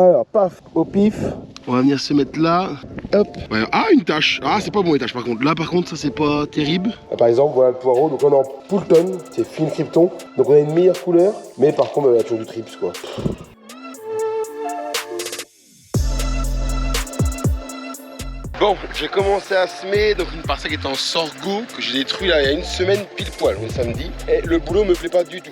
Alors, paf, au pif. On va venir se mettre là. Hop. Ouais. Ah, une tâche. Ah, c'est pas bon les tâches par contre. Là, par contre, ça c'est pas terrible. Par exemple, voilà le poireau. Donc on est en Poulton, c'est film krypton. Donc on a une meilleure couleur. Mais par contre, il y a toujours du trips quoi. Bon, j'ai commencé à semer donc une parcelle qui était en sorgho que j'ai détruit là il y a une semaine pile poil, le samedi. Et le boulot me plaît pas du tout.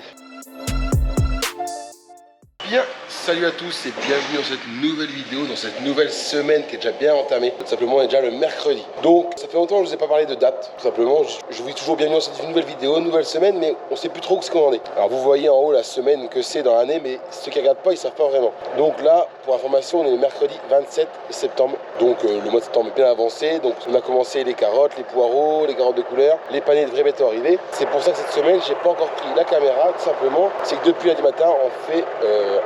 Bien, salut à tous et bienvenue dans cette nouvelle vidéo, dans cette nouvelle semaine qui est déjà bien entamée. Tout simplement, on est déjà le mercredi. Donc, ça fait longtemps que je ne vous ai pas parlé de date. Tout simplement, je vous dis toujours bienvenue dans cette nouvelle vidéo, nouvelle semaine, mais on ne sait plus trop où ce qu'on en est. Alors, vous voyez en haut la semaine que c'est dans l'année, mais ceux qui ne regardent pas, ils ne savent pas vraiment. Donc là, pour information, on est le mercredi 27 septembre. Donc, le mois de septembre est bien avancé. Donc, on a commencé les carottes, les poireaux, les carottes de couleur. Les paniers devraient bientôt arriver. C'est pour ça que cette semaine, j'ai pas encore pris la caméra. Tout simplement, c'est que depuis lundi matin, on fait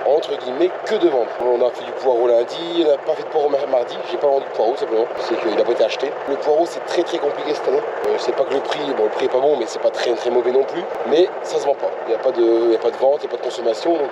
entre guillemets que de vendre. On a fait du poireau lundi, on n'a pas fait de poireau mardi, j'ai pas vendu de poireau simplement, c'est qu'il n'a pas été acheté. Le poireau c'est très compliqué cette année. C'est pas que le prix, bon le prix est pas bon mais c'est pas très mauvais non plus, mais ça se vend pas. Il n'y a pas de vente, il n'y a pas de consommation donc,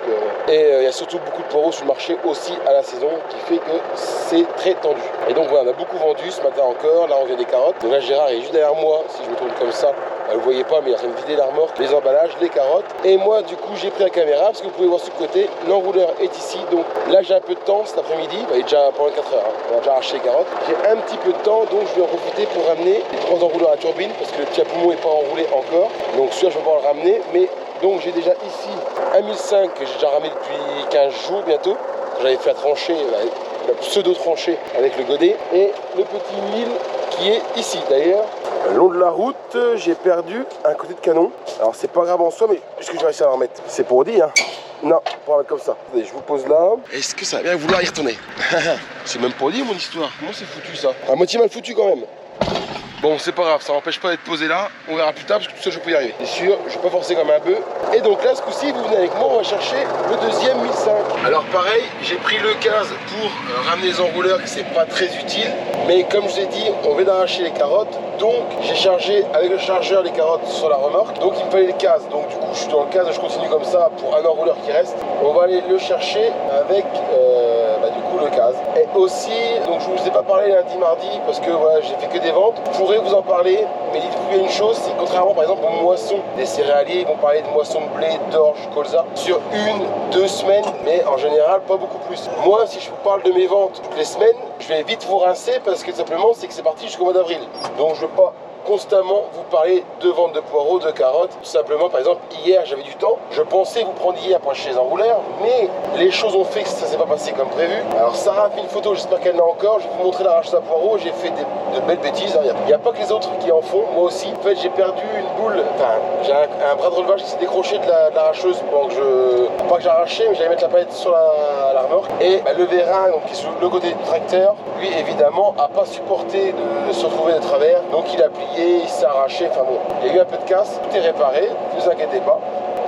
et il y a surtout beaucoup de poireaux sur le marché aussi à la saison qui fait que c'est très tendu. Et donc voilà, on a beaucoup vendu ce matin encore, là on vient des carottes. Donc là Gérard est juste derrière moi, si je me tourne comme ça. Vous ne voyez pas mais il est en train de vider la remorque, les emballages, les carottes. Et moi du coup j'ai pris la caméra parce que vous pouvez voir sur le côté, l'enrouleur est ici. Donc là j'ai un peu de temps cet après-midi, il est déjà pendant 4 heures, on a déjà arraché les carottes. J'ai un petit peu de temps donc je vais en profiter pour ramener les 3 enrouleurs à turbine parce que le petit poumon n'est pas enroulé encore. Donc celui-là je vais pouvoir le ramener. Mais donc j'ai déjà ici un 1005 que j'ai déjà ramené depuis 15 jours bientôt. J'avais fait la tranchée, la pseudo-tranchée avec le godet. Et le petit 1000 qui est ici d'ailleurs. Le long de la route, j'ai perdu un côté de canon. Alors c'est pas grave en soi, mais est-ce que je vais réussir à la remettre? C'est pour dire, hein. Non, pour la mettre comme ça. Attendez, je vous pose là. Est-ce que ça va bien vouloir y retourner? C'est même pas dire mon histoire. Comment c'est foutu ça? À moitié mal foutu quand même. Bon, c'est pas grave, ça n'empêche pas d'être posé là. On verra plus tard parce que tout ça, je peux y arriver. C'est sûr, je vais pas forcer comme un bœuf. Et donc là, ce coup-ci, vous venez avec moi, on va chercher le deuxième 1005. Alors pareil, j'ai pris le 15 pour ramener les enrouleurs, que c'est pas très utile. Mais comme je vous ai dit, on vient d'arracher les carottes. Donc j'ai chargé avec le chargeur les carottes sur la remorque. Donc il me fallait le 15. Donc du coup, je suis dans le 15, je continue comme ça pour un enrouleur qui reste. On va aller le chercher avec du coup le 15. Et aussi, donc je vous ai pas parlé lundi, mardi parce que voilà, j'ai fait que des ventes. Je pourrais vous en parler, mais dites-vous bien une chose, c'est que contrairement par exemple aux moissons des céréaliers, ils vont parler de moissons de blé, d'orge, colza sur 1-2 semaines, mais en général pas beaucoup plus. Moi, si je vous parle de mes ventes toutes les semaines, je vais vite vous rincer parce que simplement c'est que c'est parti jusqu'au mois d'avril. Donc je veux pas constamment vous parler de vente de poireaux, de carottes. Tout simplement, par exemple, hier j'avais du temps. Je pensais vous prendre hier pour acheter les enrouleurs, mais les choses ont fait que ça s'est pas passé comme prévu. Alors Sarah a fait une photo, j'espère qu'elle l'a encore. Je vais vous montrer l'arrache à poireaux. J'ai fait de belles bêtises. Il n'y a pas que les autres qui en font. Moi aussi, en fait, j'ai perdu une boule. Enfin, j'ai un bras de relevage qui s'est décroché de l'arracheuse pendant que pas que j'ai arraché, mais j'allais mettre la palette sur la remorque. Et le vérin, donc, qui est sur le côté du tracteur, lui évidemment a pas supporté de se retrouver de travers. Donc il a plié. Il s'est arraché, enfin bon, il y a eu un peu de casse, tout est réparé, ne vous inquiétez pas.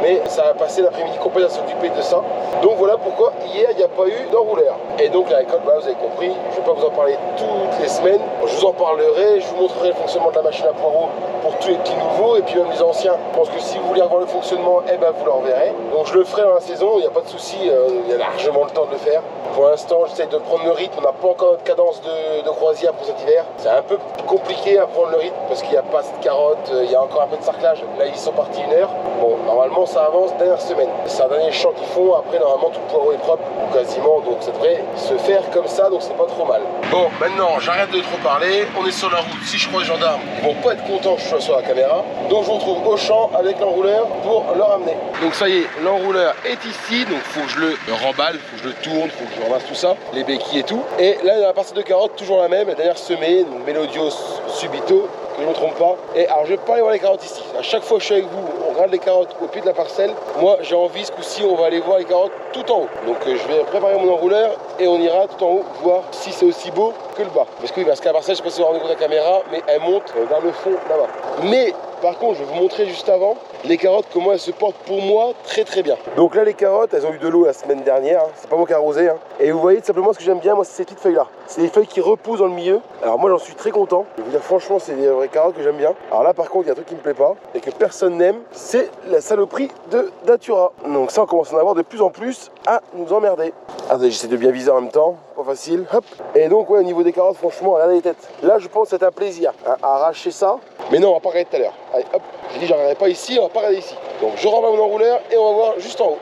Mais ça a passé l'après-midi complet à s'occuper de ça. Donc voilà pourquoi hier il n'y a pas eu d'enrouleur. Et donc la récolte, bah, vous avez compris, je ne vais pas vous en parler toutes les semaines. Je vous en parlerai, je vous montrerai le fonctionnement de la machine à poireaux pour tous les petits nouveaux et puis même les anciens. Je pense que si vous voulez revoir le fonctionnement, eh ben vous le reverrez. Donc je le ferai dans la saison, il n'y a pas de souci, il y a largement le temps de le faire. Pour l'instant, j'essaie de prendre le rythme, on n'a pas encore notre cadence de croisière pour cet hiver. C'est un peu compliqué à prendre le rythme parce qu'il n'y a pas assez de carottes, il y a encore un peu de sarclage. Là, ils sont partis 1 heure. Bon, normalement, ça avance dernière semaine. C'est un dernier champ qu'ils font, après, normalement, tout le poireau est propre, ou quasiment, donc ça devrait se faire comme ça, donc c'est pas trop mal. Bon, maintenant, j'arrête de trop parler, on est sur la route. Si je crois les gendarmes, ils vont pas être contents que je sois sur la caméra. Donc, je vous retrouve au champ avec l'enrouleur pour le ramener. Donc, ça y est, l'enrouleur est ici, donc faut que je le remballe, faut que je le tourne, faut que je ramasse tout ça, les béquilles et tout. Et là, il y a la parcelle de carottes, toujours la même, la dernière semée, donc Melodios subito, que je ne me trompe pas. Et alors, je vais pas aller voir les carottes ici. À chaque fois que je suis avec vous, on regarde les carottes au pied de la parcelle. Moi, j'ai envie, ce coup-ci, on va aller voir les carottes tout en haut. Donc, je vais préparer mon enrouleur et on ira tout en haut voir si c'est aussi beau que le bas. Parce que oui, parce qu'à la parcelle, je sais pas si vous vous rendez compte de la caméra, mais elle monte vers le fond là-bas. Mais Par contre, je vais vous montrer juste avant les carottes, comment elles se portent pour moi très très bien. Donc là, les carottes, elles ont eu de l'eau la semaine dernière, hein. C'est pas moi qui ai arrosé, hein. Et vous voyez tout simplement ce que j'aime bien, moi, c'est ces petites feuilles-là. C'est des feuilles qui repoussent dans le milieu. Alors moi, j'en suis très content. Je vais vous dire franchement, c'est des vraies carottes que j'aime bien. Alors là, par contre, il y a un truc qui me plaît pas et que personne n'aime, c'est la saloperie de Datura. Donc ça, on commence à en avoir de plus en plus à nous emmerder. Attendez, j'essaie de bien viser en même temps, pas facile. Hop. Et donc ouais, au niveau des carottes, franchement, regardez les têtes. Là, je pense que c'est un plaisir hein, à arracher ça. Mais non, on va pas regarder tout à l'heure. Allez, hop. J'ai dit, j'en regarderai pas ici, on va pas regarder ici. Donc je renvoie mon enrouleur et on va voir juste en haut.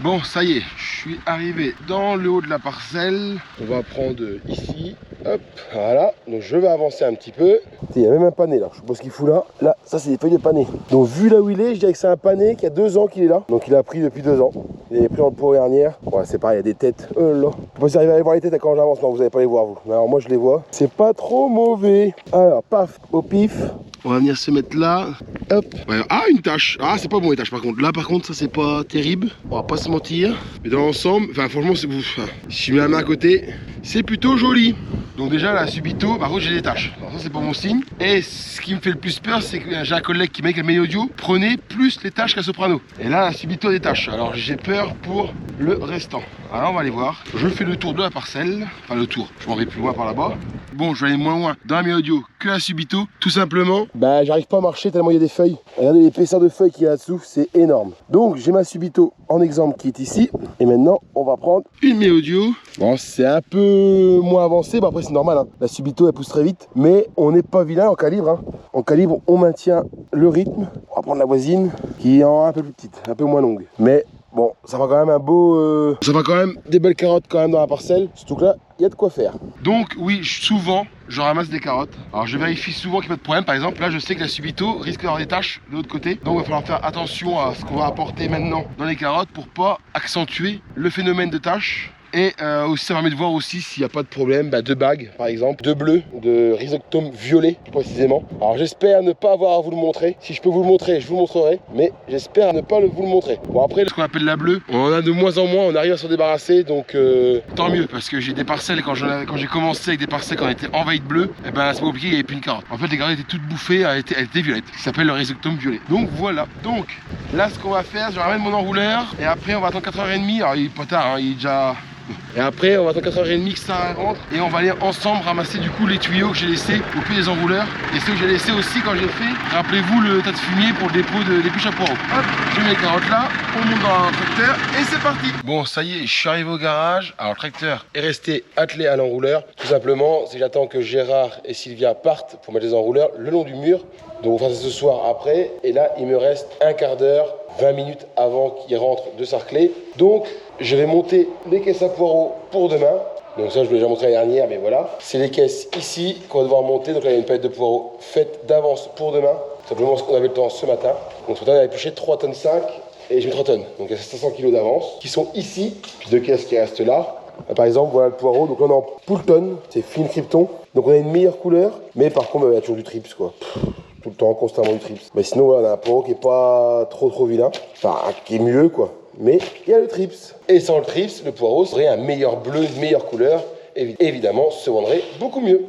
Bon, ça y est, je suis arrivé dans le haut de la parcelle. On va prendre ici, hop, voilà. Donc je vais avancer un petit peu. Il y a même un pané là, je sais pas ce qu'il fout là. Là, ça c'est des feuilles de pané. Donc vu là où il est, je dirais que c'est un pané qui a 2 ans qu'il est là. Donc il a pris depuis 2 ans. Il est pris dans le pot dernière. Ouais, c'est pareil, il y a des têtes. Oh là. Je sais pas si j'arrive à aller voir les têtes quand j'avance. Non, vous n'allez pas les voir vous. Alors moi je les vois. C'est pas trop mauvais. Alors, paf, au pif. On va venir se mettre là. Hop. Ouais. Ah, une tâche. Ah, c'est pas bon les tâches par contre. Là par contre, ça c'est pas terrible. On va pas se mentir. Mais dans l'ensemble, enfin franchement, c'est vous. Si je mets la main à côté, c'est plutôt joli. Donc déjà là, subito, par contre j'ai des tâches. Alors ça c'est pas bon signe. Et ce qui me fait le plus peur, c'est que j'ai un collègue qui m'a dit que le meilleur audio prenait plus les tâches qu'un soprano. Et là, la subito a des tâches. Alors j'ai peur pour le restant. Alors on va aller voir. Je fais le tour de la parcelle. Enfin le tour. Je m'en vais plus loin par là-bas. Bon, je vais aller moins loin dans la meilleure audio que la subito. Tout simplement. Bah j'arrive pas à marcher tellement il y a des feuilles. Regardez l'épaisseur de feuilles qu'il y a là-dessous, c'est énorme. Donc j'ai ma subito en exemple qui est ici. Et maintenant on va prendre une meilleure audio. Bon, c'est un peu moins avancé. Bah après c'est normal, hein. La subito elle pousse très vite. Mais on n'est pas vilain en calibre, hein. En calibre on maintient le rythme. On va prendre la voisine qui est un peu plus petite, un peu moins longue. Mais bon, ça va quand même un beau... Ça va quand même des belles carottes quand même dans la parcelle. Surtout que là, il y a de quoi faire. Donc oui, souvent, je ramasse des carottes. Alors je vérifie souvent qu'il n'y a pas de problème. Par exemple, là, je sais que la subito risque d'avoir des taches de l'autre côté. Donc il va falloir faire attention à ce qu'on va apporter maintenant dans les carottes pour pas accentuer le phénomène de taches. Et aussi ça permet de voir aussi s'il n'y a pas de problème de bagues par exemple, de bleu, de rhizoctome violet plus précisément. Alors j'espère ne pas avoir à vous le montrer. Si je peux vous le montrer, je vous le montrerai. Mais j'espère ne pas vous le montrer. Bon après ce qu'on appelle la bleue, on en a de moins en moins, on arrive à s'en débarrasser. Donc tant mieux parce que j'ai des parcelles, quand j'ai commencé avec des parcelles quand on était envahies de bleu, et ben c'est pas compliqué, il n'y avait plus une carotte. En fait les carottes étaient toutes bouffées, elles étaient violettes. Ça s'appelle le rhizoctome violet. Donc voilà. Donc là ce qu'on va faire, je ramène mon enrouleur. Et après on va attendre 4h30. Alors il est pas tard, hein, il est déjà... Et après on va attendre 4h30 que ça rentre et on va aller ensemble ramasser du coup les tuyaux que j'ai laissés au pied des enrouleurs. Et ceux que j'ai laissés aussi quand j'ai fait, rappelez-vous le tas de fumier pour le dépôt des bûches à poireaux. Hop, je mets les carottes là, on monte dans un tracteur et c'est parti. Bon ça y est, je suis arrivé au garage. Alors le tracteur est resté attelé à l'enrouleur. Tout simplement, c'est que j'attends que Gérard et Sylvia partent pour mettre les enrouleurs le long du mur. Donc on fera ça ce soir après. Et là il me reste un quart d'heure, 20 minutes avant qu'ils rentrent de Sarclay. Donc je vais monter les caisses à poireaux pour demain. Donc ça je vous l'ai déjà montré la dernière, mais voilà. C'est les caisses ici qu'on va devoir monter. Donc là il y a une palette de poireaux faite d'avance pour demain. Simplement parce qu'on avait le temps ce matin. Donc ce matin on avait épluché 3,5 tonnes et j'ai mis 3 tonnes. Donc il y a 500 kg d'avance qui sont ici. Puis 2 caisses qui restent là. Par exemple voilà le poireau. Donc là on est en Poulton, c'est fine krypton. Donc on a une meilleure couleur. Mais par contre il y a toujours du trips quoi. Tout le temps, constamment du trips. Mais sinon, voilà, on a un poireau qui est pas trop vilain. Enfin, qui est mieux, quoi. Mais il y a le trips. Et sans le trips, le poireau serait un meilleur bleu, une meilleure couleur. Évidemment, se vendrait beaucoup mieux.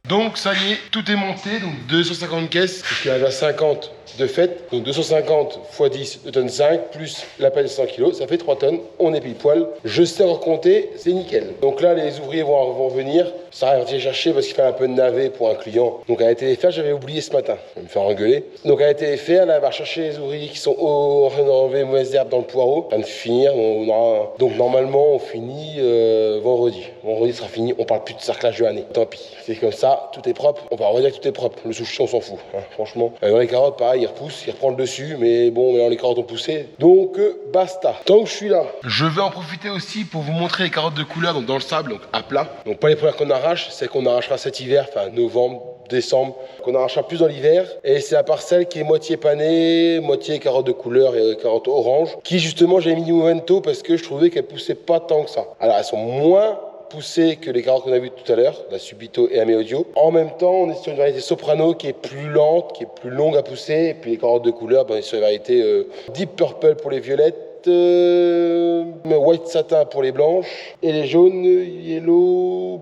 Donc ça y est, tout est monté, donc 250 caisses, puisqu'il y en a déjà 50 de fait. Donc 250 x 10, 2 tonnes 5, plus la pelle de 100 kg, ça fait 3 tonnes, on est pile poil. Je sais recompter, c'est nickel. Donc là, les ouvriers vont venir, ça arrive à les chercher parce qu'il fait un peu de navet pour un client. Donc elle a été les faire, j'avais oublié ce matin, je vais me faire engueuler. Donc elle a été les faire, là elle va chercher les ouvriers qui sont en train d'enlever les mauvaises herbes dans le poireau, en train de finir. Donc normalement on finit vendredi. Vendredi sera fini, on parle plus de sarclage de l'année. Tant pis, c'est comme ça, tout est propre. On va redire que tout est propre, le sushi on s'en fout, hein, franchement. Dans les carottes, pareil, il repousse, il reprend le dessus, mais bon, maintenant les carottes ont poussé, donc basta. Tant que je suis là, je vais en profiter aussi pour vous montrer les carottes de couleur, donc dans le sable, donc à plat. Donc pas les premières qu'on arrache, celles qu'on arrachera cet hiver, enfin novembre, décembre, qu'on arrachera plus dans l'hiver. Et c'est la parcelle qui est moitié panée, moitié carottes de couleur et carottes orange, qui justement j'ai mis du Movento parce que je trouvais qu'elles poussaient pas tant que ça. Alors elles sont moins poussées que les carottes qu'on a vues tout à l'heure, la Subito et la Meodio. En même temps, on est sur une variété Soprano qui est plus lente, qui est plus longue à pousser. Et puis les carottes de couleur, on est sur une variété Deep Purple pour les violettes. White Satin pour les blanches et les jaunes, yellow,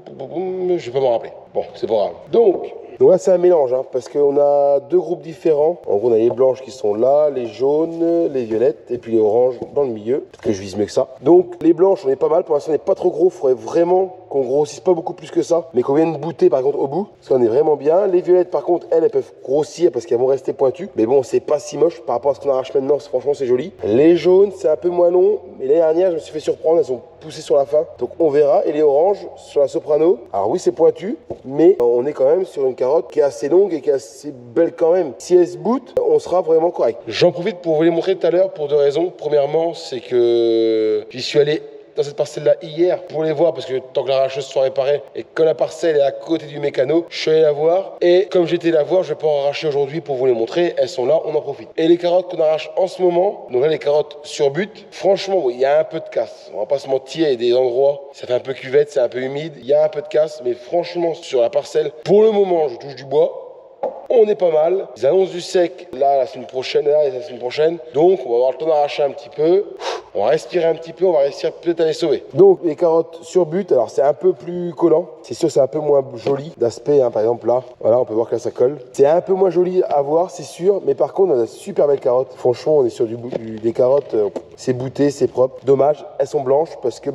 je vais pas m'en rappeler. Bon, c'est pas grave. Donc là c'est un mélange parce qu'on a deux groupes différents. En gros on a les blanches qui sont là, les jaunes, les violettes et puis les oranges dans le milieu. Peut-être que je vise mieux que ça. Donc les blanches on est pas mal, pour l'instant on n'est pas trop gros, il faudrait vraiment qu'on grossisse pas beaucoup plus que ça, mais qu'on vienne bouter par contre au bout, parce qu'on est vraiment bien. Les violettes par contre elles peuvent grossir parce qu'elles vont rester pointues, mais bon c'est pas si moche par rapport à ce qu'on arrache maintenant, franchement c'est joli. Les jaunes c'est un peu moins long, mais l'année dernière je me suis fait surprendre, elles ont poussé sur la fin, donc on verra. Et les oranges sur la Soprano, alors oui c'est pointu, mais on est quand même sur une carotte qui est assez longue et qui est assez belle quand même. Si elle se boot, on sera vraiment correct. J'en profite pour vous les montrer tout à l'heure pour deux raisons. Premièrement, c'est que j'y suis allé dans cette parcelle-là hier pour les voir parce que tant que l'arracheuse soit réparée et que la parcelle est à côté du mécano, je suis allé la voir et comme j'étais la voir, je vais pas en arracher aujourd'hui pour vous les montrer, elles sont là, on en profite. Et les carottes qu'on arrache en ce moment, donc là les carottes sur but, franchement oui, il y a un peu de casse, on va pas se mentir, il y a des endroits, ça fait un peu cuvette, c'est un peu humide, il y a un peu de casse, mais franchement sur la parcelle, pour le moment je touche du bois, on est pas mal. Ils annoncent du sec là la semaine prochaine, donc on va avoir le temps d'arracher un petit peu. On va respirer un petit peu, on va réussir peut-être à les sauver. Donc les carottes sur but, alors c'est un peu plus collant. C'est sûr c'est un peu moins joli d'aspect, par exemple là. Voilà, on peut voir que là ça colle. C'est un peu moins joli à voir, c'est sûr. Mais par contre, on a de super belles carottes. Franchement, on est sur des carottes, c'est bouté, c'est propre. Dommage, elles sont blanches parce que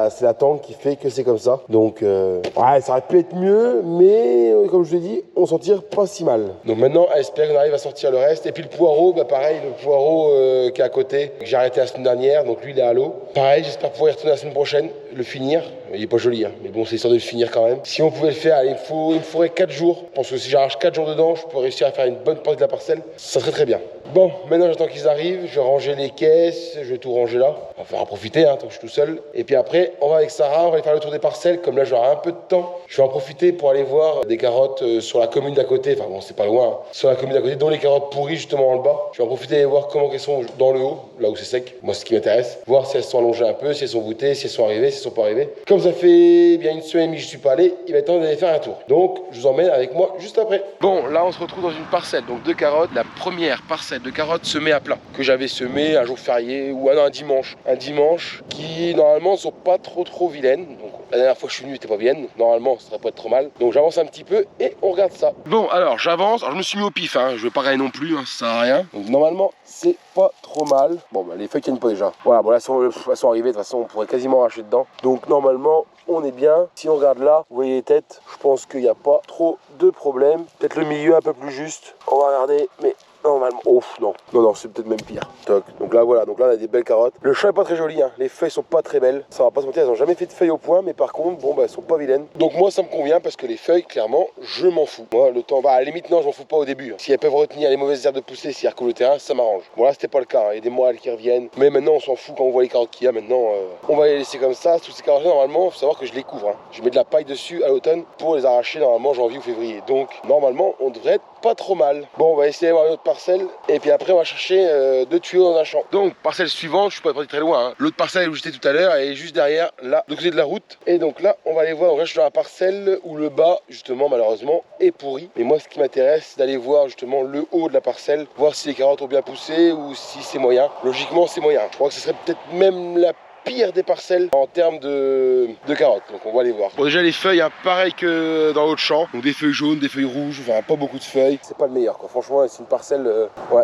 c'est la tangue qui fait que c'est comme ça. Donc ouais, ça aurait pu être mieux, mais comme je l'ai dit, on s'en tire pas si mal. Donc maintenant, j'espère qu'on arrive à sortir le reste. Et puis le poireau, pareil, le poireau qui est à côté, que j'ai arrêté la semaine dernière. Donc lui il est à l'eau. Pareil, j'espère pouvoir y retourner la semaine prochaine, le finir. Il est pas joli, mais bon c'est histoire de le finir quand même. Si on pouvait le faire, allez, il me faudrait 4 jours. Je pense que si j'arrache 4 jours dedans, je peux réussir à faire une bonne partie de la parcelle. Ça serait très bien. Bon, maintenant j'attends qu'ils arrivent, je vais ranger les caisses, je vais tout ranger là. On va faire en profiter, tant que je suis tout seul. Et puis après, on va avec Sarah, on va aller faire le tour des parcelles. Comme là j'aurai un peu de temps, je vais en profiter pour aller voir des carottes sur la commune d'à côté. Enfin bon, c'est pas loin, sur la commune d'à côté, dont les carottes pourries justement en le bas. Je vais en profiter et voir comment elles sont dans le haut, là où c'est sec. Moi, c'est ce qui m'intéresse. Voir si elles sont allongées un peu, si elles sont voûtées, si elles sont arrivées, si elles sont pas arrivées. Comme ça fait bien une semaine et demie que je suis pas allé, il va être temps d'aller faire un tour. Donc, je vous emmène avec moi juste après. Bon, là, on se retrouve dans une parcelle, donc de carottes. La première parcelle de carottes semée à plat, que j'avais semée un jour férié ou un dimanche. Un dimanche qui, normalement, ne sont pas trop vilaines. Donc, la dernière fois que je suis venu, c'était pas vilaine. Normalement, ça devrait pas être trop mal. Donc, j'avance un petit peu et on regarde ça. Bon, alors, j'avance. Alors, je me suis mis au pif, Je vais pas regarder non plus, ça sert à rien. Donc, normalement, c'est pas trop mal. Bon, les feuilles tiennent pas déjà. Voilà, bon, là, elles sont arrivées. De toute façon, on pourrait quasiment arracher dedans. Donc, normalement, on est bien. Si on regarde là, vous voyez les têtes, je pense qu'il n'y a pas trop de problème. Peut-être le milieu un peu plus juste. On va regarder, mais normalement, non, c'est peut-être même pire. Toc. Donc là, voilà, donc là, on a des belles carottes. Le champ est pas très joli, Les feuilles sont pas très belles. Ça va pas se mentir, elles ont jamais fait de feuilles au point, mais par contre, bon, elles sont pas vilaines. Donc moi, ça me convient parce que les feuilles, clairement, je m'en fous. Moi, le temps, à la limite, non, je m'en fous pas au début. Si elles peuvent retenir les mauvaises herbes de pousser, si elles recouvrent le terrain, ça m'arrange. Bon, là, c'était pas le cas. Il y a des moelles qui reviennent. Mais maintenant, on s'en fout quand on voit les carottes qu'il y a. Maintenant, on va les laisser comme ça. Toutes ces carottes, normalement, faut savoir que je les couvre. Je mets de la paille dessus à l'automne pour les arracher normalement janvier ou février. Donc, normalement, on devrait être pas trop mal. Bon, on va essayer d'avoir une autre parcelle. Et puis après, on va chercher 2 tuyaux dans un champ. Donc, parcelle suivante, je suis pas parti très loin. L'autre parcelle où j'étais tout à l'heure, elle est juste derrière, là, de côté de la route. Et donc là, on va aller voir. Donc là, je suis dans la parcelle où le bas, justement, malheureusement, est pourri. Mais moi, ce qui m'intéresse, c'est d'aller voir justement le haut de la parcelle, voir si les carottes ont bien poussé ou si c'est moyen. Logiquement, c'est moyen. Je crois que ce serait peut-être même la pire des parcelles en termes de carottes, donc on va aller voir. Bon, déjà les feuilles, pareil que dans l'autre champ, donc des feuilles jaunes, des feuilles rouges, enfin pas beaucoup de feuilles. C'est pas le meilleur, franchement, c'est une parcelle, ouais,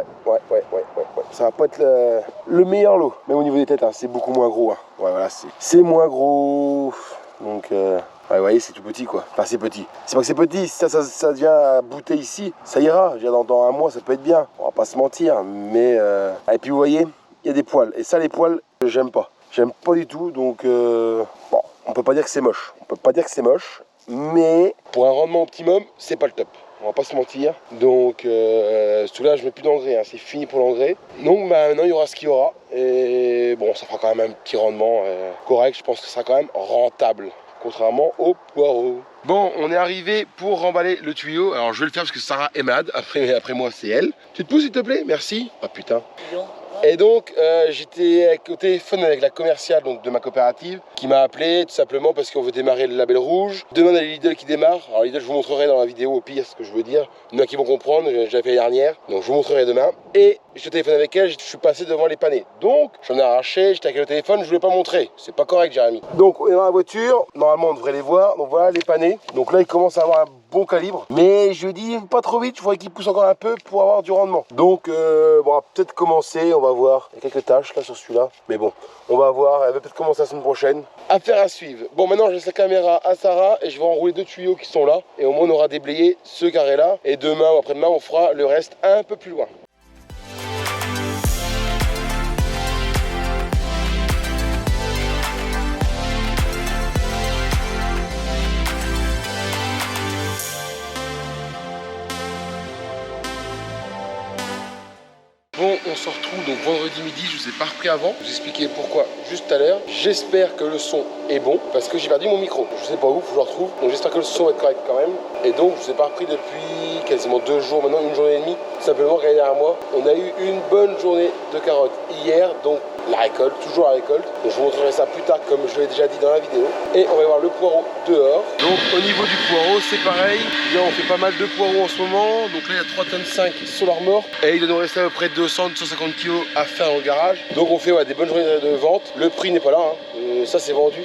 ça va pas être le meilleur lot. Même au niveau des têtes, c'est beaucoup moins gros, Ouais, voilà, c'est moins gros, donc ouais, vous voyez, c'est tout petit, Enfin, c'est petit. C'est pas que c'est petit, si ça devient à bouter ici, ça ira. Je veux dire, dans un mois, ça peut être bien. On va pas se mentir, mais et puis vous voyez, il y a des poils. Et ça, les poils, j'aime pas. J'aime pas du tout, donc bon, on peut pas dire que c'est moche. Mais pour un rendement optimum, c'est pas le top. on va pas se mentir. Donc celui-là je mets plus d'engrais, hein, c'est fini pour l'engrais. Donc maintenant il y aura ce qu'il y aura. Et bon, ça fera quand même un petit rendement correct, je pense que ça sera quand même rentable. Contrairement au poireau. Bon, on est arrivé pour remballer le tuyau. Alors je vais le faire parce que Sarah est malade. Après moi, c'est elle. Tu te pousses s'il te plaît? Merci. Ah putain. Et donc j'étais au téléphone avec la commerciale donc, de ma coopérative qui m'a appelé tout simplement parce qu'on veut démarrer le label rouge. Demain il y a les Lidl qui démarrent. Alors Lidl je vous montrerai dans la vidéo au pire ce que je veux dire. Il y en a qui vont comprendre, j'avais fait la dernière. Donc je vous montrerai demain. Et j'étais au téléphone avec elle, je suis passé devant les panneaux. Donc j'en ai arraché, j'étais avec le téléphone, je voulais pas montrer. C'est pas correct Jérémy. Donc on est dans la voiture, normalement on devrait les voir. Donc voilà les panneaux. Donc là il commence à avoir un bon calibre. Mais je dis pas trop vite, il faudrait qu'il pousse encore un peu pour avoir du rendement. Donc bon, on va peut-être commencer, on va voir. Il y a quelques tâches là sur celui-là. Mais bon, on va voir, elle va peut-être commencer la semaine prochaine. Affaire à suivre. Bon maintenant je laisse la caméra à Sarah et je vais enrouler 2 tuyaux qui sont là. Et au moins on aura déblayé ce carré là. Et demain ou après-demain on fera le reste un peu plus loin. Bon, on se retrouve donc vendredi midi, je vous ai pas repris avant, je vous expliquer pourquoi juste à l'heure. J'espère que le son est bon, parce que j'ai perdu mon micro. Je sais pas où, faut que je le retrouve, donc j'espère que le son va être correct quand même. Et donc je vous ai pas repris depuis quasiment 2 jours, maintenant une journée et demie. Simplement, regardez derrière moi, on a eu une bonne journée de carottes hier, donc la récolte, toujours la récolte. Donc je vous montrerai ça plus tard comme je l'ai déjà dit dans la vidéo. Et on va voir le poireau dehors. Donc au niveau du poireau, c'est pareil. Là, on fait pas mal de poireaux en ce moment. Donc là, il y a 3,5 tonnes sur l'armor. Et il doit nous rester à peu près 200-250 kg à faire dans le garage. Donc on fait des bonnes journées de vente. Le prix n'est pas là. Ça c'est vendu,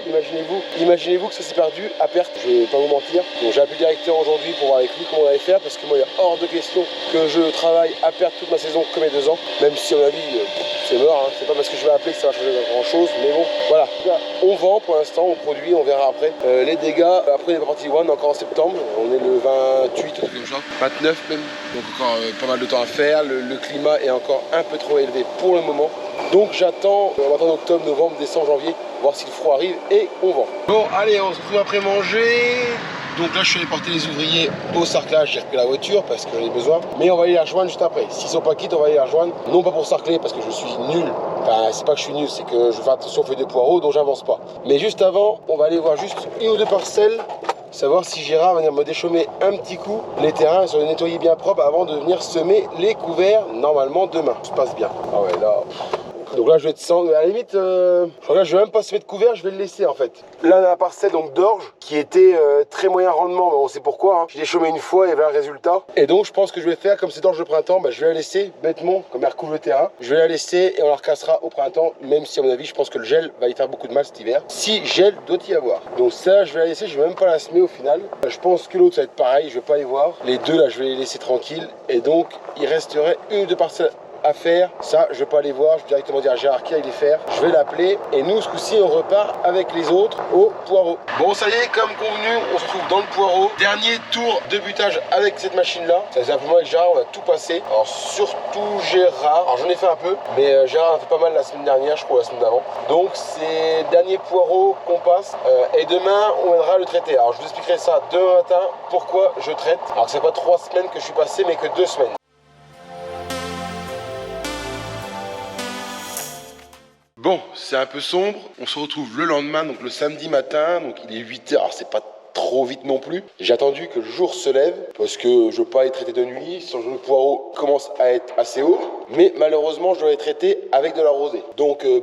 imaginez-vous que ça s'est perdu à perte, je vais pas vous mentir. Donc j'ai appelé le directeur aujourd'hui pour voir avec lui comment on allait faire, parce que moi il est hors de question que je travaille à perte toute ma saison comme les 2 ans, même si à mon avis c'est mort, hein. C'est pas parce que je vais appeler que ça va changer grand chose, mais bon voilà. On vend pour l'instant, on produit, on verra après. Les dégâts, après les parties one encore en septembre, on est le 28 ou comme ça, 29 même, donc encore pas mal de temps à faire. Le climat est encore un peu trop élevé pour le moment. Donc j'attends, on va attendre octobre, novembre, décembre, janvier, voir si le froid arrive et on vend. Bon allez, on se retrouve après manger. Donc là je suis allé porter les ouvriers au sarclage, j'ai repris la voiture parce que j'en ai besoin. Mais on va aller la rejoindre juste après. S'ils sont pas quittes, on va aller la rejoindre. Non pas pour sarcler parce que je suis nul. Enfin c'est pas que je suis nul, c'est que je fais attention aux feuilles de poireaux donc j'avance pas. Mais juste avant, on va aller voir juste 1 ou 2 parcelles. Savoir si Gérard va venir me déchaumer un petit coup les terrains, sur les nettoyer bien propre avant de venir semer les couverts normalement demain. Ça se passe bien. Ah ouais là. Donc là je vais descendre, à la limite, je vais même pas semer de couvert, je vais le laisser en fait. Là on a la parcelle donc d'orge qui était très moyen rendement, mais on sait pourquoi. Hein. Je l'ai chômé une fois et voilà le résultat. Et donc je pense que je vais faire comme c'est d'orge de printemps, je vais la laisser bêtement, comme elle recouvre le terrain. Je vais la laisser et on la recassera au printemps, même si à mon avis je pense que le gel va y faire beaucoup de mal cet hiver. Si gel doit y avoir. Donc ça je vais la laisser, je vais même pas la semer au final. Je pense que l'autre ça va être pareil, je vais pas les voir. Les deux là je vais les laisser tranquilles. Et donc il resterait 1 ou 2 parcelles à faire, ça je vais pas aller voir, je vais directement dire à Gérard qui aille les faire, je vais l'appeler et nous ce coup-ci on repart avec les autres au poireau. Bon ça y est, comme convenu, on se trouve dans le poireau, dernier tour de butage avec cette machine là, c'est simplement avec Gérard on va tout passer, alors surtout Gérard, alors j'en ai fait un peu, mais Gérard a fait pas mal la semaine dernière, je crois la semaine d'avant, donc c'est le dernier poireau qu'on passe et demain on viendra le traiter. Alors je vous expliquerai ça demain matin, pourquoi je traite, alors que c'est pas 3 semaines que je suis passé mais que 2 semaines. Bon, c'est un peu sombre, on se retrouve le lendemain, donc le samedi matin, donc il est 8h, alors c'est pas trop vite non plus. J'ai attendu que le jour se lève, parce que je veux pas les traiter de nuit, sinon le poireau commence à être assez haut, mais malheureusement je dois les traiter avec de la rosée. Donc il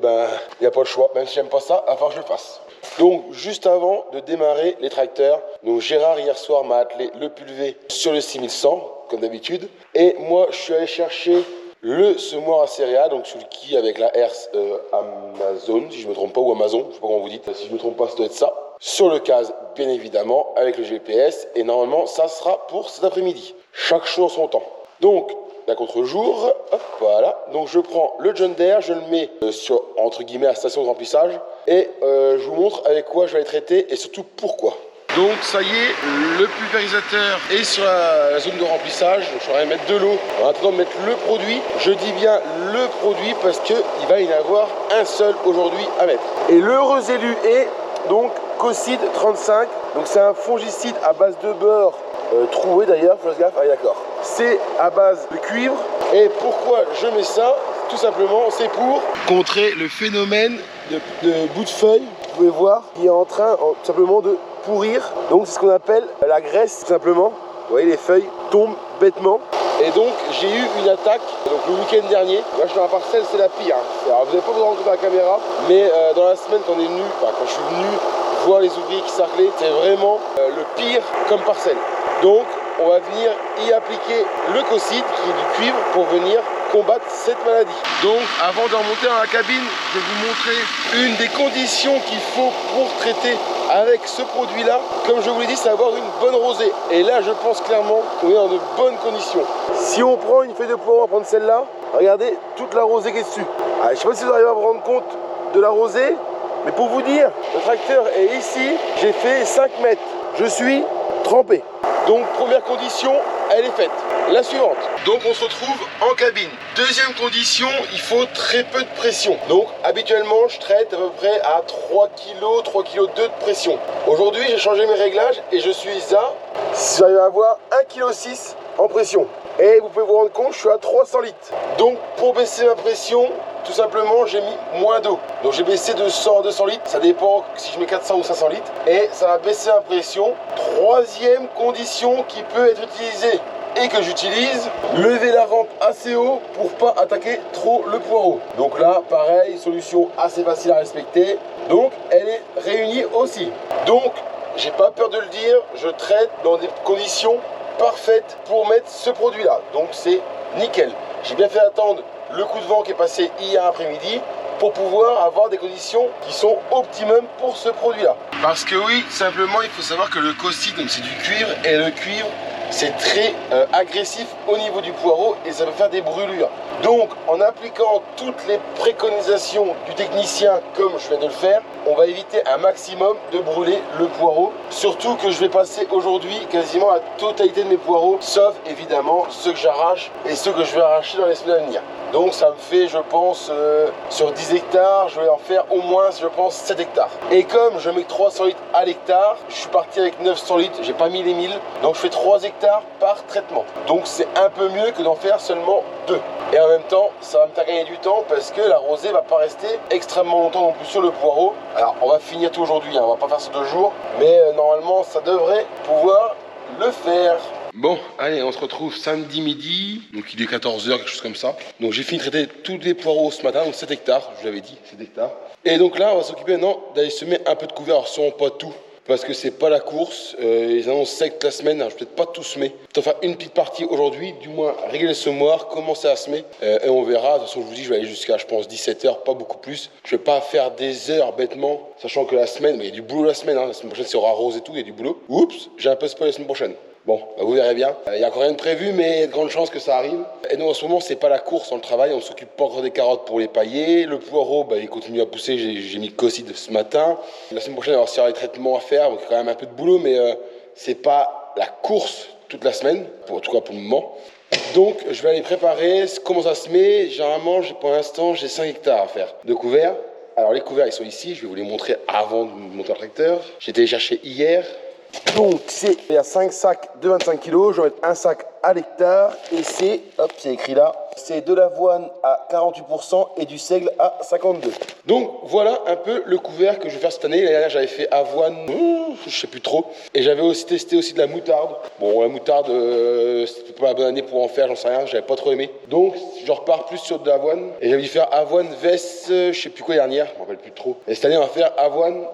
n'y a pas le choix, même si j'aime pas ça, il va falloir que je le fasse. Donc juste avant de démarrer les tracteurs, donc Gérard hier soir m'a attelé le pulvé sur le 6100, comme d'habitude, et moi je suis allé chercher le semoir à céréales, donc celui qui avec la Hertz Amazon, si je me trompe pas, ou Amazon, je sais pas comment vous dites, si je me trompe pas, ça doit être ça. Sur le CAS, bien évidemment, avec le GPS, et normalement, ça sera pour cet après-midi. Chaque chose en son temps. Donc, la contre-jour, hop, voilà. Donc, je prends le John Deere, je le mets sur, entre guillemets, la station de remplissage, et je vous montre avec quoi je vais les traiter, et surtout pourquoi. Donc ça y est, le pulvérisateur est sur la zone de remplissage. Donc je vais mettre de l'eau en attendant de mettre le produit. Je dis bien le produit parce qu'il va y en avoir un seul aujourd'hui à mettre. Et l'heureux élu est donc Cocide 35. Donc c'est un fongicide à base de beurre troué d'ailleurs, faut faire gaffe. Ah d'accord. C'est à base de cuivre. Et pourquoi je mets ça? Tout simplement, c'est pour contrer le phénomène de bout de feuille. Vous pouvez voir, qui est en train tout simplement de pourrir. Donc c'est ce qu'on appelle la graisse, tout simplement. Vous voyez, les feuilles tombent bêtement. Et donc j'ai eu une attaque donc le week-end dernier. Moi je suis dans la parcelle, c'est la pire. Alors vous n'avez pas besoin de rendre compte à la caméra, mais dans la semaine quand on est venu, quand je suis venu voir les ouvriers qui sarclaient, c'est vraiment le pire comme parcelle. Donc on va venir y appliquer le Cocide qui est du cuivre pour venir combattre cette maladie. Donc avant de remonter dans la cabine, je vais vous montrer une des conditions qu'il faut pour traiter avec ce produit là. Comme je vous l'ai dit, c'est avoir une bonne rosée. Et là je pense clairement qu'on est dans de bonnes conditions. Si on prend une feuille de poireau, on va prendre celle-là, regardez toute la rosée qui est dessus. Je ne sais pas si vous arrivez à vous rendre compte de la rosée, mais pour vous dire, le tracteur est ici, j'ai fait 5 mètres, je suis trempé. Donc première condition, elle est faite. La suivante. Donc on se retrouve en cabine. Deuxième condition, il faut très peu de pression. Donc habituellement je traite à peu près à 3 kg, 3 kg 2 de pression. Aujourd'hui j'ai changé mes réglages et je suis à, si j'arrive à avoir 1,6 kg en pression. Et vous pouvez vous rendre compte, je suis à 300 litres. Donc pour baisser ma pression, tout simplement j'ai mis moins d'eau. Donc j'ai baissé de 100 à 200 litres, ça dépend si je mets 400 ou 500 litres. Et ça va baisser ma pression. Troisième condition qui peut être utilisée et que j'utilise, lever la rampe assez haut pour pas attaquer trop le poireau. Donc là pareil, solution assez facile à respecter. Donc elle est réunie aussi. Donc j'ai pas peur de le dire, je traite dans des conditions parfaites pour mettre ce produit là. Donc c'est nickel. J'ai bien fait attendre le coup de vent qui est passé hier après-midi pour pouvoir avoir des conditions qui sont optimum pour ce produit là. Parce que oui, simplement il faut savoir que le Cocide, c'est du cuivre, et le cuivre c'est très agressif au niveau du poireau et ça peut faire des brûlures. Donc en appliquant toutes les préconisations du technicien comme je viens de le faire, on va éviter un maximum de brûler le poireau. Surtout que je vais passer aujourd'hui quasiment la totalité de mes poireaux, sauf évidemment ceux que j'arrache et ceux que je vais arracher dans les semaines à venir. Donc ça me fait, je pense, sur 10 hectares, je vais en faire au moins, je pense, 7 hectares. Et comme je mets 300 litres à l'hectare, je suis parti avec 900 litres, j'ai pas mis les 1000, donc je fais 3 hectares par traitement. Donc c'est un peu mieux que d'en faire seulement 2. Et en même temps, ça va me faire gagner du temps parce que la rosée va pas rester extrêmement longtemps non plus sur le poireau. Alors on va finir tout aujourd'hui, on va pas faire ça 2 jours, mais normalement ça devrait pouvoir le faire. Bon, allez, on se retrouve samedi midi, donc il est 14h, quelque chose comme ça. Donc j'ai fini de traiter tous les poireaux ce matin, donc 7 hectares, je vous l'avais dit, 7 hectares. Et donc là, on va s'occuper maintenant d'aller semer un peu de couvert, alors sûrement pas tout, parce que c'est pas la course, ils annoncent sec la semaine, alors je vais peut-être pas tout semer. Je vais faire une petite partie aujourd'hui, du moins régler le semoir, commencer à semer, et on verra. De toute façon, je vous dis, je vais aller jusqu'à, je pense, 17h, pas beaucoup plus. Je vais pas faire des heures bêtement, sachant que la semaine, mais il y a du boulot la semaine prochaine, c'est aura rose et tout, il y a du boulot. Oups, j'ai un peu spoilé la semaine prochaine. Bon, bah vous verrez bien. Il n'y a encore rien de prévu, mais il y a de grandes chances que ça arrive. Et donc en ce moment, c'est pas la course dans le travail. On s'occupe pas encore des carottes pour les pailler. Le poireau, bah, il continue à pousser. J'ai mis le Cocide ce matin. La semaine prochaine, il va y avoir les traitements à faire. Donc il y a quand même un peu de boulot, mais c'est pas la course toute la semaine, en tout cas pour le moment. Donc je vais aller préparer. Comment ça se met? Généralement, pour l'instant, j'ai 5 hectares à faire de couverts. Alors les couverts, ils sont ici. Je vais vous les montrer avant de monter le tracteur. J'ai été les chercher hier. Donc il y a 5 sacs de 25 kg, je vais mettre un sac à l'hectare et c'est, hop, c'est écrit là, c'est de l'avoine à 48% et du seigle à 52%. Donc voilà un peu le couvert que je vais faire cette année. L'année dernière j'avais fait avoine, je sais plus trop, et j'avais aussi testé aussi de la moutarde. Bon, la moutarde, c'était pas la bonne année pour en faire, j'en sais rien, j'avais pas trop aimé. Donc je repars plus sur de l'avoine et j'avais dû faire avoine, veste, je sais plus quoi dernière, je me rappelle plus trop. Et cette année on va faire avoine,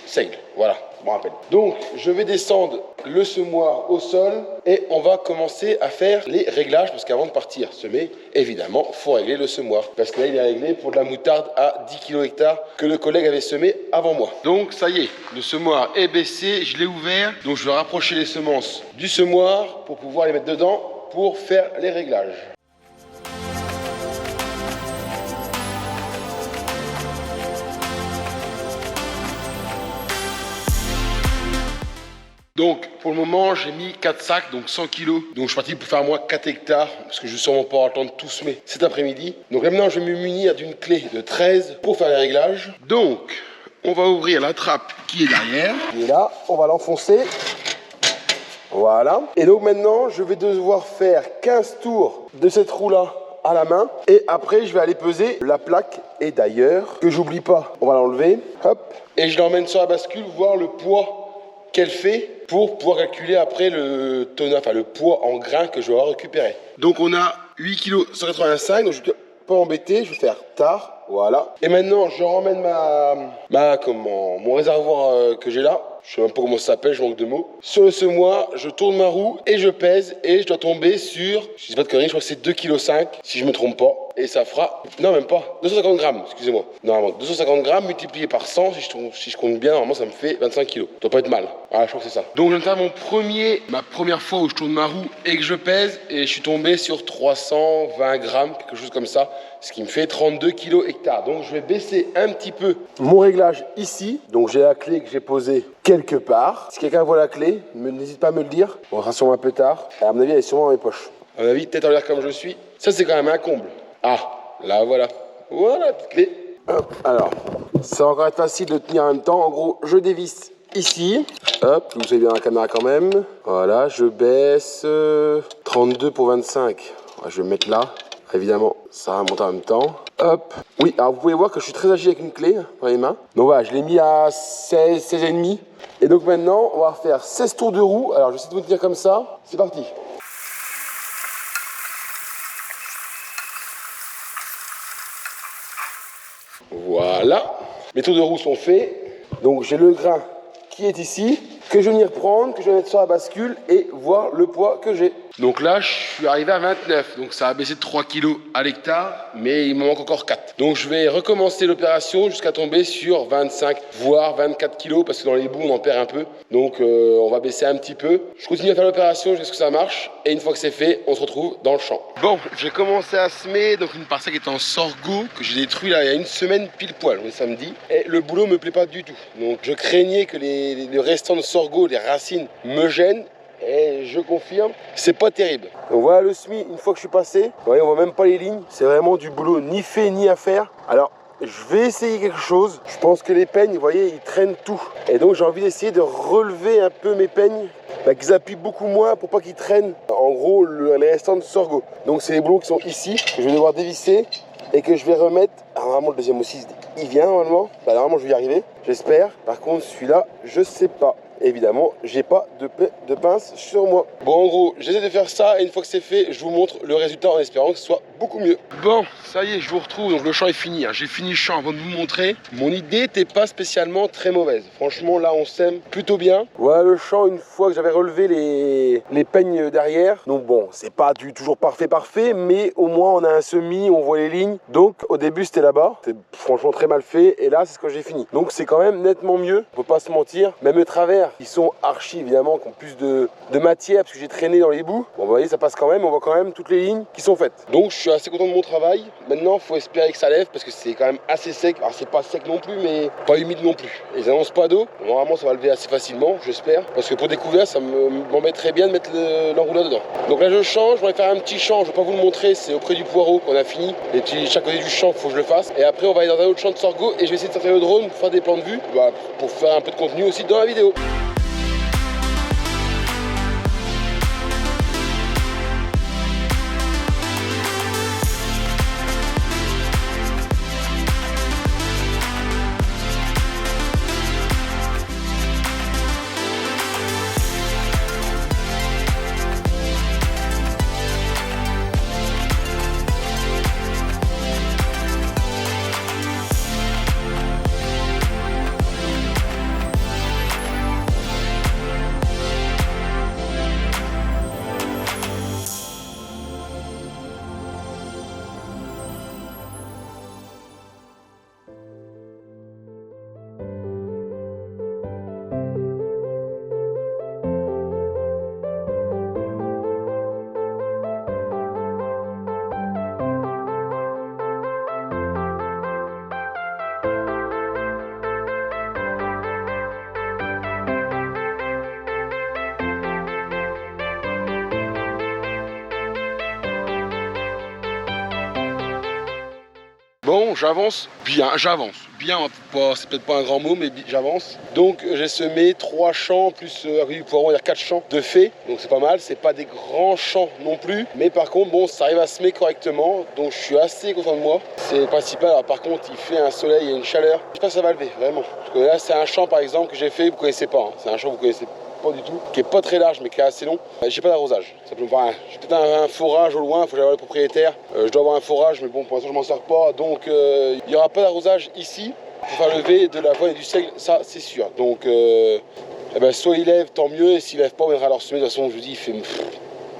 seigle, voilà. Je me rappelle. Donc, je vais descendre le semoir au sol et on va commencer à faire les réglages parce qu'avant de partir semer, évidemment, il faut régler le semoir. Parce que là, il est réglé pour de la moutarde à 10 kg hectare que le collègue avait semé avant moi. Donc, ça y est, le semoir est baissé, je l'ai ouvert. Donc, je vais rapprocher les semences du semoir pour pouvoir les mettre dedans pour faire les réglages. Donc pour le moment j'ai mis 4 sacs, donc 100 kg. Donc je suis parti pour faire moi 4 hectares, parce que je vais sûrement pas avoir le temps de tout semer cet après-midi. Donc là maintenant je vais me munir d'une clé de 13 pour faire les réglages. Donc on va ouvrir la trappe qui est derrière. Et là on va l'enfoncer. Voilà. Et donc maintenant, je vais devoir faire 15 tours de cette roue-là à la main. Et après, je vais aller peser la plaque. Et d'ailleurs, que j'oublie pas, on va l'enlever. Hop. Et je l'emmène sur la bascule, voir le poids qu'elle fait pour pouvoir calculer après le tonneau, enfin le poids en grains que je vais avoir récupéré. Donc on a 8 kg 185, donc je vais pas m'embêter, je vais faire tard. Voilà. Et maintenant, je ramène mon réservoir que j'ai là. Je sais même pas comment ça s'appelle, je manque de mots. Sur le semoir, je tourne ma roue et je pèse et je dois tomber sur, je dis pas de conneries, je crois que c'est 2,5 kg si je me trompe pas. Et ça fera, non même pas, 250 grammes, excusez-moi. Normalement, 250 grammes multiplié par 100, si je compte bien, normalement ça me fait 25 kg. Ça doit pas être mal. Ah, je crois que c'est ça. Donc je viens de faire ma première fois où je tourne ma roue et que je pèse et je suis tombé sur 320 grammes, quelque chose comme ça. Ce qui me fait 32 kg hectares. Donc je vais baisser un petit peu mon réglage ici. Donc j'ai la clé que j'ai posée quelque part. Si quelqu'un voit la clé, n'hésite pas à me le dire. On verra sûrement un peu tard. À mon avis, elle est sûrement dans mes poches. À mon avis, tête en l'air comme je suis. Ça, c'est quand même un comble. Ah, là, voilà. Voilà, petite clé. Hop, alors, ça va encore être facile de tenir en même temps. En gros, je dévisse ici. Hop, vous savez bien la caméra quand même. Voilà, je baisse 32 pour 25. Je vais me mettre là. Évidemment, ça va monter en même temps. Hop. Oui, alors vous pouvez voir que je suis très agile avec une clé dans les mains. Donc voilà, je l'ai mis à 16,5. Et donc maintenant, on va faire 16 tours de roue. Alors je vais essayer de vous tenir comme ça. C'est parti. Voilà. Mes tours de roue sont faits. Donc j'ai le grain qui est ici, que je vais venir prendre, que je vais mettre sur la bascule et voir le poids que j'ai. Donc là, je suis arrivé à 29, donc ça a baissé de 3 kg à l'hectare, mais il me manque encore 4. Donc je vais recommencer l'opération jusqu'à tomber sur 25, voire 24 kg, parce que dans les bouts, on en perd un peu. Donc on va baisser un petit peu. Je continue à faire l'opération jusqu'à ce que ça marche, et une fois que c'est fait, on se retrouve dans le champ. Bon, j'ai commencé à semer, donc une parcelle qui était en sorgho, que j'ai détruit là il y a une semaine pile poil, le samedi, et le boulot me plaît pas du tout. Donc je craignais que les restants de sorgho, les racines, me gênent. Et je confirme, c'est pas terrible. Donc voilà le semis une fois que je suis passé. Vous voyez, on voit même pas les lignes. C'est vraiment du boulot ni fait ni à faire. Alors, je vais essayer quelque chose. Je pense que les peignes, vous voyez, ils traînent tout. Et donc j'ai envie d'essayer de relever un peu mes peignes, qu'ils appuient beaucoup moins pour pas qu'ils traînent. En gros, les restants de sorgho. Donc c'est les boulons qui sont ici, que je vais devoir dévisser et que je vais remettre. Alors normalement le deuxième aussi, il vient normalement. Normalement je vais y arriver, j'espère. Par contre celui-là, je sais pas. Évidemment, j'ai pas de pince sur moi. Bon, en gros, j'essaie de faire ça et une fois que c'est fait, je vous montre le résultat en espérant que ce soit beaucoup mieux. Bon, ça y est, je vous retrouve. Donc le champ est fini. J'ai fini le champ avant de vous montrer. Mon idée n'était pas spécialement très mauvaise. Franchement, là, on sème plutôt bien. Voilà le champ une fois que j'avais relevé les peignes derrière. Donc bon, c'est pas toujours parfait, mais au moins on a un semis, on voit les lignes. Donc au début, c'était là-bas. C'est franchement très mal fait. Et là, c'est ce que j'ai fini. Donc c'est quand même nettement mieux. On peut pas se mentir. Même le travers, ils sont archi évidemment, qui ont plus de matière parce que j'ai traîné dans les bouts. Bon, vous voyez, ça passe quand même, on voit quand même toutes les lignes qui sont faites. Donc je suis assez content de mon travail. Maintenant, il faut espérer que ça lève parce que c'est quand même assez sec. Alors c'est pas sec non plus, mais pas humide non plus. Et ils annoncent pas d'eau. Normalement, ça va lever assez facilement, j'espère. Parce que pour découvrir, ça m'embêterait bien de mettre l'enrouleur dedans. Donc là, je change. Je vais faire un petit champ. Je vais pas vous le montrer. C'est auprès du poireau qu'on a fini. Et puis chaque côté du champ, il faut que je le fasse. Et après, on va aller dans un autre champ de sorgho et je vais essayer de sortir le drone pour faire des plans de vue, pour faire un peu de contenu aussi dans la vidéo. Bon, j'avance bien, c'est peut-être pas un grand mot, mais j'avance. Donc j'ai semé 3 champs, plus du poireau, il y a 4 champs de fées, donc c'est pas mal, c'est pas des grands champs non plus, mais par contre, bon, ça arrive à semer correctement, donc je suis assez content de moi, c'est le principal. Alors par contre, il fait un soleil, il y a une chaleur, je sais pas si ça va lever, vraiment. Parce que là, c'est un champ par exemple que j'ai fait, vous connaissez pas, hein. C'est un champ que vous connaissez pas du tout, qui est pas très large mais qui est assez long. J'ai pas d'arrosage, simplement. Enfin, j'ai peut-être un forage au loin, il faut que j'aille voir le propriétaire. Je dois avoir un forage, mais bon, pour l'instant je m'en sers pas, donc il y aura pas d'arrosage ici pour faire lever de l'avoine et du seigle, ça c'est sûr. Donc eh ben, soit il lève, tant mieux, et s'il lève pas, on ira leur semer. De toute façon, je vous dis,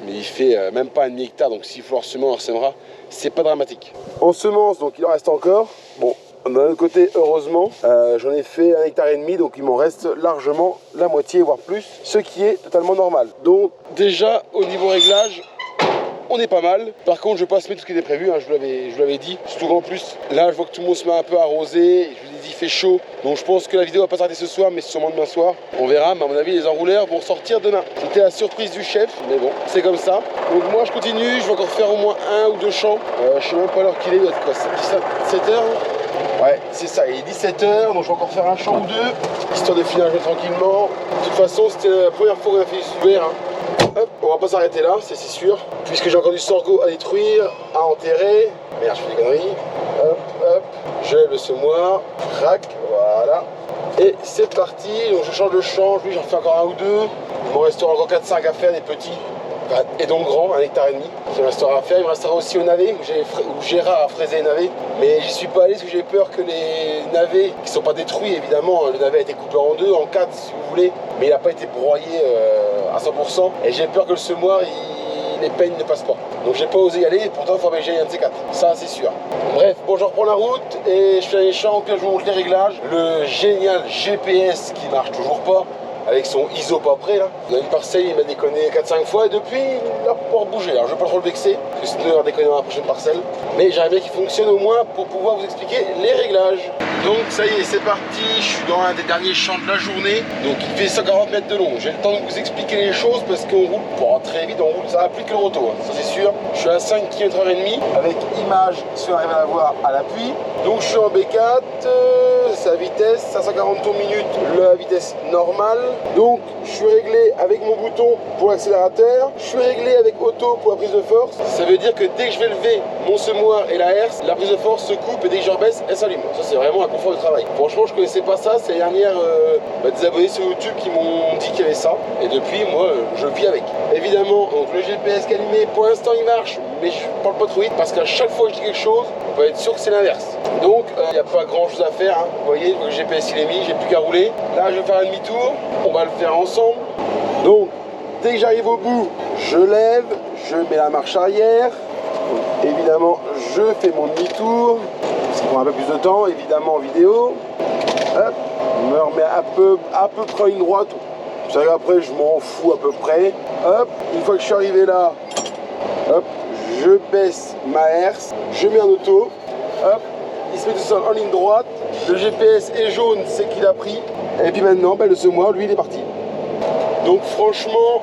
il fait même pas un demi-hectare, donc s'il faut leur semer, on leur semera, c'est pas dramatique. En semence, donc il en reste encore. Bon, d'un autre côté, heureusement, j'en ai fait 1,5 hectare, donc il m'en reste largement la moitié, voire plus, ce qui est totalement normal. Donc déjà, au niveau réglage, on est pas mal. Par contre, je vais pas semer tout ce qui était prévu, hein, je vous l'avais dit. Surtout qu'en plus, là, je vois que tout le monde se met un peu arrosé. Je vous ai dit, il fait chaud. Donc je pense que la vidéo va pas s'arrêter ce soir, mais sûrement demain soir. On verra, mais à mon avis, les enrouleurs vont sortir demain. C'était la surprise du chef, mais bon, c'est comme ça. Donc moi, je continue. Je vais encore faire au moins 1 ou 2 champs. Je sais même pas l'heure qu'il est. Il doit être quoi, 17 heures. Ouais, c'est ça, il est 17 h, donc je vais encore faire un champ ou 2, histoire de finir tranquillement. De toute façon, c'était la première fois qu'on a fait du vert. Hop, on va pas s'arrêter là, c'est sûr, puisque j'ai encore du sorgho à détruire, à enterrer. Merde, je fais des conneries. Hop, hop, je lève le semoir, crac, voilà. Et c'est parti, donc je change de champ, lui j'en fais encore 1 ou 2. Il m'en restera encore 4-5 à faire, des petits. Et donc grand, 1,5 hectare. Il me restera à faire. Il me restera aussi au navet, où Gérard a fraisé les navets. Mais j'y suis pas allé parce que j'ai peur que les navets, qui sont pas détruits évidemment, le navet a été coupé en 2, en 4 si vous voulez, mais il n'a pas été broyé à 100%. Et j'ai peur que le semoir, les peignes ne passent pas. Donc j'ai pas osé y aller, et pourtant il faut que j'aille un de ces 4. Ça c'est sûr. Bref, bon, je reprends la route et je fais les champs, puis je vous montre les réglages. Le génial GPS qui marche toujours pas, avec son ISO pas prêt là. Dans une parcelle, il m'a déconné 4-5 fois et depuis, il n'a pas bougé. Alors je vais pas trop le vexer, parce que sinon il va déconner dans la prochaine parcelle. Mais j'aimerais bien qu'il fonctionne au moins pour pouvoir vous expliquer les réglages. Donc ça y est, c'est parti, je suis dans un des derniers champs de la journée. Donc il fait 140 mètres de long. J'ai le temps de vous expliquer les choses parce qu'on roule pas très vite, on roule, ça va plus que le roto, hein, ça c'est sûr. Je suis à 5 km/h avec image, si on arrive à la voir, à l'appui. Donc je suis en B4, sa vitesse, 540 tours minute, la vitesse normale. Donc je suis réglé avec mon bouton pour l'accélérateur, je suis réglé avec auto pour la prise de force. Ça veut dire que dès que je vais lever mon semoir et la herse, la prise de force se coupe et dès que je rebaisse, elle s'allume. Ça c'est vraiment un confort de travail. Franchement je connaissais pas ça, c'est les dernières des abonnés sur YouTube qui m'ont dit qu'il y avait ça. Et depuis moi je vis avec. Évidemment donc le GPS qui est allumé, pour l'instant il marche, mais je parle pas trop vite parce qu'à chaque fois que je dis quelque chose, on peut être sûr que c'est l'inverse. Donc il n'y a pas grand chose à faire, hein. Vous voyez, le GPS il est mis, j'ai plus qu'à rouler. Là je vais faire un demi-tour, on va le faire ensemble. Donc dès que j'arrive au bout, je lève, je mets la marche arrière. Donc, évidemment je fais mon demi-tour, ce qui prend un peu plus de temps, évidemment en vidéo. Hop, je me remets à peu près une droite. Vous savez, après je m'en fous à peu près. Hop, une fois que je suis arrivé là, hop, je baisse ma herse, je mets en auto. Hop, il se met tout seul en ligne droite. Le GPS est jaune, c'est qu'il a pris. Et puis maintenant, le semoir, lui, il est parti. Donc franchement,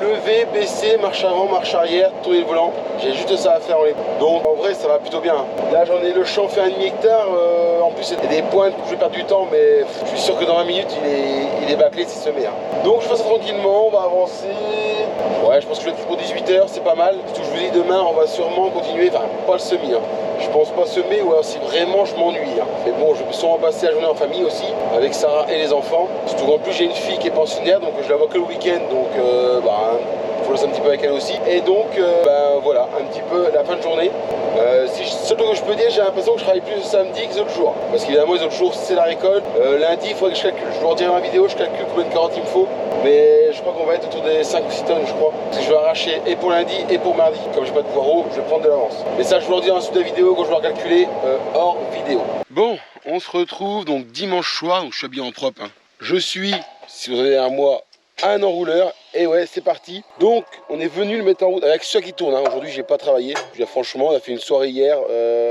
lever, baisser, marche avant, marche arrière, tourner le volant, j'ai juste ça à faire en ligne. Donc en vrai, ça va plutôt bien. Là, j'en ai le champ fait 1,5 hectare. En plus, il y a des pointes où je vais perdre du temps, mais je suis sûr que dans 20 minutes, il est bâclé s'il se met. Donc je fais ça tranquillement, on va avancer. Ouais, je pense que je vais être pour 18 h, c'est pas mal. Surtout, je vous dis, demain, on va sûrement continuer, enfin, pas le semis. Je pense pas semer, ou alors si vraiment je m'ennuie. Mais bon, je vais sûrement passer la journée en famille aussi, avec Sarah et les enfants. Surtout qu'en plus, j'ai une fille qui est pensionnaire, donc je la vois que le week-end, donc faut laisser un petit peu avec elle aussi. Et donc, voilà, un petit peu la fin de journée. Seul truc que je peux dire, j'ai l'impression que je travaille plus le samedi que les autres jours. Parce qu'évidemment, les autres jours, c'est la récolte. Lundi, il faudrait que je calcule, je vous en dirai dans la vidéo, je calcule combien de carottes il me faut. Mais je crois qu'on va être autour des 5 ou 6 tonnes, je crois. Parce que je vais arracher et pour lundi et pour mardi. Comme j'ai pas de poireaux, je vais prendre de l'avance. Mais ça, je vous en dirai ensuite de la vidéo quand je vais calculer hors vidéo. Bon, on se retrouve donc dimanche soir, donc je suis habillé en propre. Je suis, si vous avez derrière moi, un enrouleur. Et ouais, c'est parti. Donc, on est venu le mettre en route avec ceux qui tournent. Aujourd'hui, j'ai pas travaillé. Franchement, on a fait une soirée hier.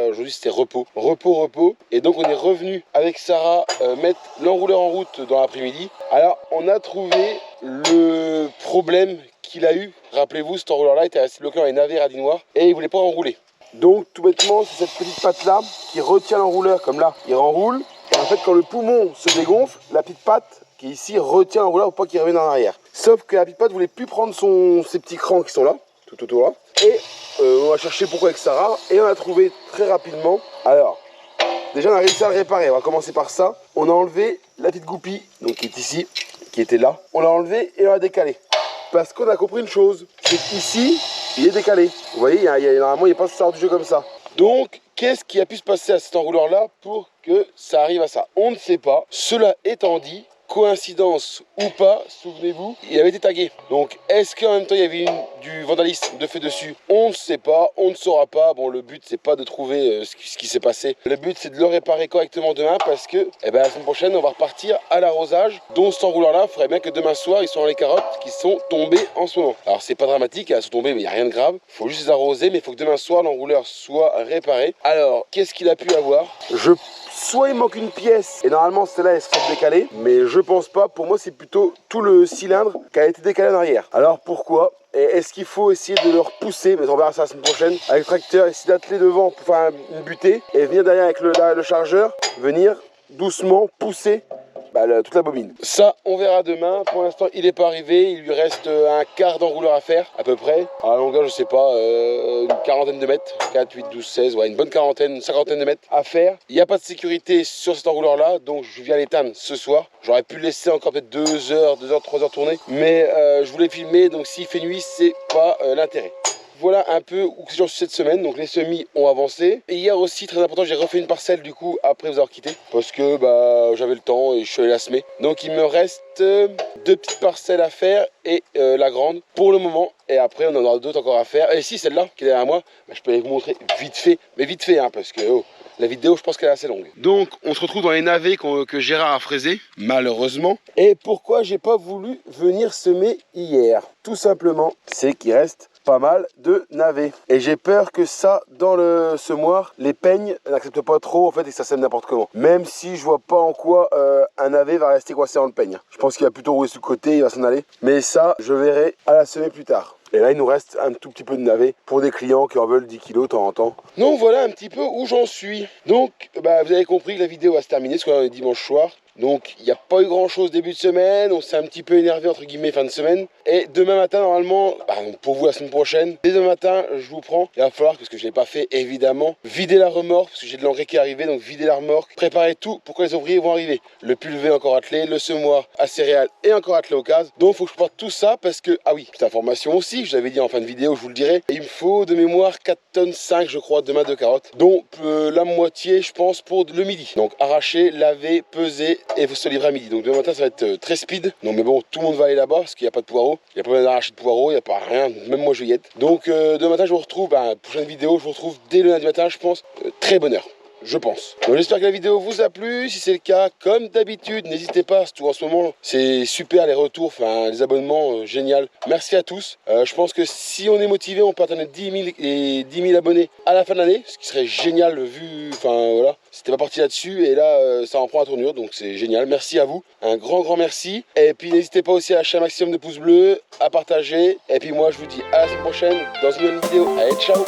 Aujourd'hui, c'était repos. Repos. Et donc, on est revenu avec Sarah mettre l'enrouleur en route dans l'après-midi. Alors, on a trouvé le problème qu'il a eu. Rappelez-vous, cet enrouleur-là était resté bloqué dans les navets radinoirs et il voulait pas enrouler. Donc tout bêtement, c'est cette petite patte là qui retient l'enrouleur, comme là, il renroule. Et en fait, quand le poumon se dégonfle, la petite patte qui est ici retient l'enrouleur pour pas qu'il revienne en arrière. Sauf que la petite patte voulait plus prendre ses petits crans qui sont là, tout autour là. Et on a cherché pourquoi avec Sarah et on a trouvé très rapidement. Alors, déjà on a réussi à le réparer, on va commencer par ça. On a enlevé la petite goupille, donc qui est ici, qui était là. On l'a enlevé et on l'a décalé. Parce qu'on a compris une chose, c'est qu'ici, il est décalé. Vous voyez, normalement, il n'est pas sorti du jeu comme ça. Donc, qu'est-ce qui a pu se passer à cet enrouleur-là pour que ça arrive à ça? On ne sait pas. Cela étant dit, coïncidence ou pas, souvenez-vous, il avait été tagué. Donc, est-ce qu'en même temps, il y avait du vandalisme de fait dessus? On ne sait pas, on ne saura pas. Bon, le but, c'est pas de trouver ce qui s'est passé. Le but, c'est de le réparer correctement demain parce que, la semaine prochaine, on va repartir à l'arrosage. Dont cet enrouleur-là, il faudrait bien que demain soir, ils sont dans les carottes qui sont tombées en ce moment. Alors, c'est pas dramatique, elles sont tombées, mais il n'y a rien de grave. Il faut juste les arroser, mais il faut que demain soir, l'enrouleur soit réparé. Alors, qu'est-ce qu'il a pu avoir? Soit il manque une pièce et normalement celle-là elle se fait décaler, mais je pense pas. Pour moi c'est plutôt tout le cylindre qui a été décalé en arrière. Alors pourquoi? Et est-ce qu'il faut essayer de le repousser? Mais on verra ça la semaine prochaine. Avec le tracteur, essayer d'atteler devant pour faire une butée et venir derrière avec le chargeur, venir doucement pousser toute la bobine. Ça, on verra demain. Pour l'instant, il n'est pas arrivé. Il lui reste un quart d'enrouleur à faire, à peu près. À la longueur, je sais pas, une quarantaine de mètres. 4, 8, 12, 16, ouais, une bonne quarantaine, une cinquantaine de mètres à faire. Il n'y a pas de sécurité sur cet enrouleur-là, donc je viens l'éteindre ce soir. J'aurais pu le laisser encore peut-être 2 heures, 3 heures tourner. Mais je voulais filmer, donc s'il fait nuit, c'est pas l'intérêt. Voilà un peu où j'en suis cette semaine. Donc les semis ont avancé. Et hier aussi, très important, j'ai refait une parcelle du coup après vous avoir quitté. Parce que j'avais le temps et je suis allé la semer. Donc il me reste 2 petites parcelles à faire et la grande pour le moment. Et après on en aura d'autres encore à faire. Et si celle-là qui est derrière moi, je peux vous montrer vite fait. Mais vite fait parce que la vidéo je pense qu'elle est assez longue. Donc on se retrouve dans les navets que Gérard a fraisé, malheureusement. Et pourquoi j'ai pas voulu venir semer hier? Tout simplement, c'est qu'il reste pas mal de navets. Et j'ai peur que ça, dans le semoir, les peignes n'acceptent pas trop en fait et que ça sème n'importe comment. Même si je vois pas en quoi un navet va rester coincé dans le peigne. Je pense qu'il va plutôt rouler sur le côté, il va s'en aller. Mais ça, je verrai à la semer plus tard. Et là, il nous reste un tout petit peu de navet pour des clients qui en veulent 10 kilos de temps en temps. Donc voilà un petit peu où j'en suis. Donc, vous avez compris que la vidéo va se terminer, parce qu'on est dimanche soir. Donc il n'y a pas eu grand chose début de semaine, on s'est un petit peu énervé entre guillemets fin de semaine. Et demain matin normalement, pour vous la semaine prochaine, dès demain matin je vous prends. Il va falloir, parce que je ne l'ai pas fait évidemment, vider la remorque, parce que j'ai de l'engrais qui est arrivé, donc vider la remorque, préparer tout pour que les ouvriers vont arriver. Le pulvé encore attelé, le semoir à céréales et encore attelé au case. Donc il faut que je prépare tout ça parce que, ah oui, petite information aussi, je l'avais dit en fin de vidéo, je vous le dirai. Et il me faut de mémoire 4,5 tonnes je crois demain de carottes, dont la moitié je pense pour le midi. Donc arracher, laver, peser et il faut se livrer à midi. Donc demain matin ça va être très speed. Non mais bon, tout le monde va aller là-bas parce qu'il n'y a pas de poireaux. Il n'y a pas besoin d'arracher de poireaux, il n'y a pas rien. Même moi je y être. Donc demain matin je vous retrouve, prochaine vidéo, je vous retrouve dès le lundi matin je pense. Très bonne heure. Je pense. Donc j'espère que la vidéo vous a plu. Si c'est le cas, comme d'habitude, n'hésitez pas. Surtout en ce moment, c'est super les retours, les abonnements, génial. Merci à tous. Je pense que si on est motivé, on peut atteindre 10 000 abonnés à la fin de l'année, ce qui serait génial vu. Voilà, c'était pas parti là-dessus et là, ça en prend la tournure, donc c'est génial. Merci à vous, un grand merci. Et puis n'hésitez pas aussi à lâcher un maximum de pouces bleus, à partager. Et puis moi, je vous dis à la semaine prochaine dans une nouvelle vidéo. Allez, ciao.